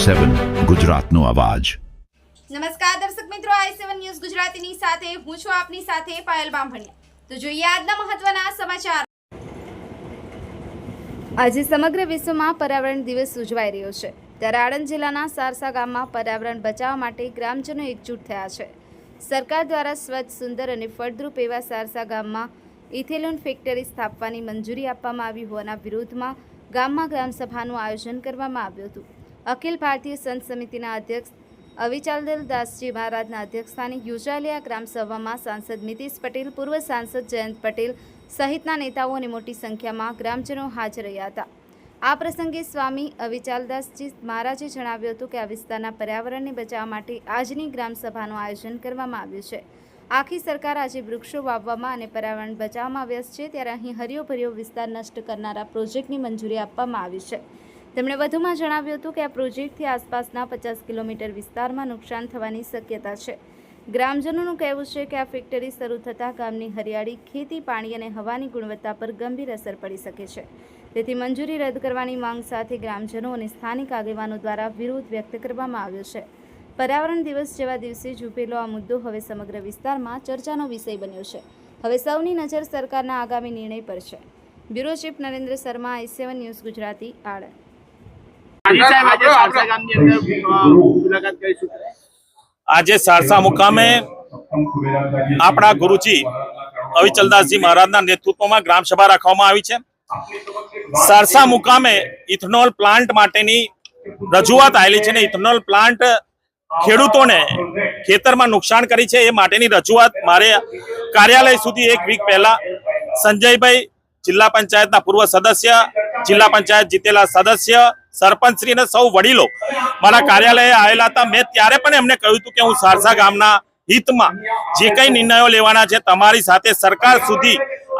i7 ગુજરાતનો અવાજ। નમસ્કાર દર્શક મિત્રો, i7 ન્યૂઝ ગુજરાતીની સાથે હું છું આપની સાથે પાયલ બામભણિયા। તો જોઈએ આજના મહત્વના સમાચાર। આજે સમગ્ર વિશ્વમાં પર્યાવરણ દિવસ ઉજવાઈ રહ્યો છે, ત્યારે આણંદ જિલ્લાના સારસા ગામમાં પર્યાવરણ બચાવવા માટે ગ્રામજનો એકજૂટ થયા છે। સરકાર દ્વારા સ્વચ્છ, સુંદર અને ફળદ્રુપ એવા સારસા ગામમાં ઇથેનોલ ફેક્ટરી સ્થાપવાની મંજૂરી આપવામાં આવી હોવાના વિરોધમાં ગામમાં ગ્રામસભાનું આયોજન કરવામાં આવ્યું હતું। અખિલ ભારતીય સંત સમિતિના અધ્યક્ષ અવિચાલદલ દાસજી મહારાજના અધ્યક્ષસ્થાને યોજાયેલી આ ગ્રામસભામાં સાંસદ મિતેશ પટેલ, પૂર્વ સાંસદ જયંત પટેલ સહિતના નેતાઓ અને મોટી સંખ્યામાં ગ્રામજનો હાજર રહ્યા હતા। આ પ્રસંગે સ્વામી અવિચાલદાસજી મહારાજે જણાવ્યું હતું કે આ વિસ્તારના પર્યાવરણને બચાવવા માટે આજની ગ્રામસભાનું આયોજન કરવામાં આવ્યું છે। આખી સરકાર આજે વૃક્ષો વાવવામાં અને પર્યાવરણ બચાવવામાં વ્યસ્ત છે, ત્યારે અહીં હરિયોભર્યો વિસ્તાર નષ્ટ કરનારા પ્રોજેક્ટની મંજૂરી આપવામાં આવી છે। તેમણે વધુમાં જણાવ્યું હતું કે આ પ્રોજેક્ટથી આસપાસના 50 કિલોમીટર વિસ્તારમાં નુકસાન થવાની શક્યતા છે। ગ્રામજનોનું કહેવું છે કે આ ફેક્ટરી શરૂ થતાં ગામની હરિયાળી, ખેતી, પાણી અને હવાની ગુણવત્તા પર ગંભીર અસર પડી શકે છે। તેથી મંજૂરી રદ કરવાની માંગ સાથે ગ્રામજનો અને સ્થાનિક આગેવાનો દ્વારા વિરોધ વ્યક્ત કરવામાં આવ્યો છે। પર્યાવરણ દિવસ જેવા દિવસે ઝૂપેલો આ મુદ્દો હવે સમગ્ર વિસ્તારમાં ચર્ચાનો વિષય બન્યો છે। હવે સૌની નજર સરકારના આગામી નિર્ણય પર છે। Bureau chief Narendra Sharma, i7 news Gujarati, Anand. આજે સારસા મુકામે આપણા ગુરુજી અવિચલદાસજી મહારાજના નેતૃત્વમાં ગ્રામસભા રાખવામાં આવી છે। સારસા મુકામે ઇથેનોલ પ્લાન્ટ માટેની રજૂઆત આવેલી છે ને ઇથેનોલ પ્લાન્ટ ખેડૂતોને ખેતરમાં નુકસાન કરી છે, એ માટેની રજૂઆત મારે કાર્યાલય સુધી એક વીક પહેલા સંજયભાઈ, જિલ્લા પંચાયતના પૂર્વ સદસ્ય, જિલ્લા પંચાયત જીતેલા સદસ્ય, સરપંચશ્રી અને સૌ વડીલો મારા કાર્યાલયે આવેલા હતા। મેં ત્યારે પણ એમને કહ્યું હતું કે હું સારસા ગામના હિતમાં જે કંઈ નિર્ણયો લેવાના છે તમારી સાથે સરકાર સુધી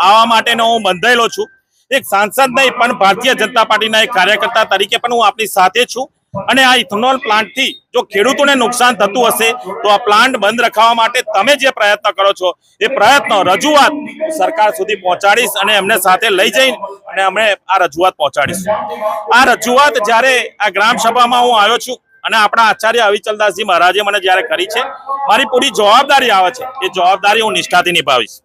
આવવા માટેનો હું બંધાયેલો છું। એક સાંસદ નહીં પણ ભારતીય જનતા પાર્ટીના એક કાર્યકર્તા તરીકે પણ હું આપની સાથે છું અને આ ઇથેનોલ પ્લાન્ટથી જો ખેડૂતોને નુકસાન થતું હશે તો આ પ્લાન્ટ બંધ રખાવવા માટે તમે જે પ્રયત્ન કરો છો એ પ્રયત્નો રજૂઆત સરકાર સુધી પહોંચાડીશ અને એમને સાથે લઈ જઈ અને અમે આ રજૂઆત પહોંચાડીશું। આ રજૂઆત જ્યારે આ ગ્રામસભામાં હું આવ્યો છું અને આપણા આચાર્ય અવિચલદાસજી મહારાજે મને જ્યારે કરી છે, મારી પૂરી જવાબદારી આવે છે, એ જવાબદારી હું નિષ્ઠાથી નિભાવીશ।